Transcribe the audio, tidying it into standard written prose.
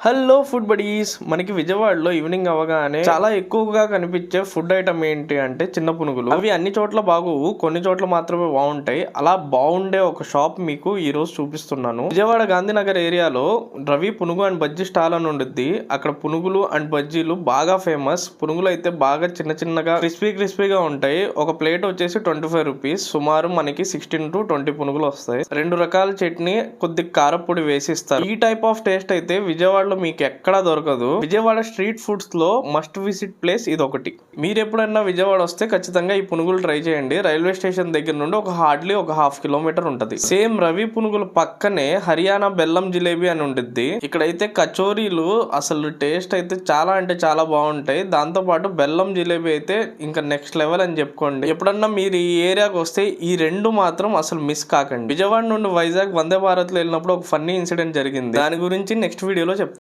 Hello food buddies. మనకి విజయవాడలో evening అవగానే చాలా ఎక్కువగా కనిపించే ఫుడ్ ఐటమ్ ఏంటి అంటే చిన్న పునుగులు. అవి అన్ని చోట్ల బాగోవు, కొన్ని చోట్ల మాత్రమే బాగుంటాయి. అలా బాగుండే ఒక షాప్ మీకు ఈ రోజు చూపిస్తున్నాను. విజయవాడ గాంధీనగర్ ఏరియాలో రవి పునుగు అండ్ బజ్జీ స్టాల్ అని ఉండిద్ది. అక్కడ పునుగులు అండ్ బజ్జీలు బాగా ఫేమస్. పునుగులు అయితే బాగా చిన్న చిన్నగా క్రిస్పీగా ఉంటాయి. ఒక ప్లేట్ వచ్చేసి 25 రూపీస్. సుమారు మనకి 16 to 20 పునుగులు వస్తాయి. 2 రకాల చట్నీ, కొద్ది కారపొడి వేసి ఇస్తారు. ఈ టైప్ ఆఫ్ టేస్ట్ అయితే విజయవాడ మీకు ఎక్కడా దొరకదు. విజయవాడ స్ట్రీట్ ఫుడ్స్ లో మస్ట్ విజిట్ ప్లేస్ ఇది ఒకటి. మీరు ఎప్పుడైనా విజయవాడ వస్తే ఖచ్చితంగా ఈ పునుగులు ట్రై చేయండి. రైల్వే స్టేషన్ దగ్గర నుండి ఒక హార్డ్లీ ఒక 1/2 కిలోమీటర్ ఉంటది. సేమ్ రవి పునుగుల పక్కనే హర్యానా బెల్లం జిలేబీ అని ఉండిద్ది. ఇక్కడైతే కచోరీలు అసలు టేస్ట్ అయితే చాలా అంటే చాలా బాగుంటాయి. దాంతో పాటు బెల్లం జిలేబీ అయితే ఇంకా నెక్స్ట్ లెవెల్ అని చెప్పుకోండి. ఎప్పుడన్నా మీరు ఈ ఏరియాకి వస్తే ఈ రెండు మాత్రం అసలు మిస్ కాకండి. విజయవాడ నుండి వైజాగ్ వందే భారత్ లో వెళ్ళినప్పుడు ఒక ఫన్నీ ఇన్సిడెంట్ జరిగింది. దాని గురించి నెక్స్ట్ వీడియోలో చెప్తాను.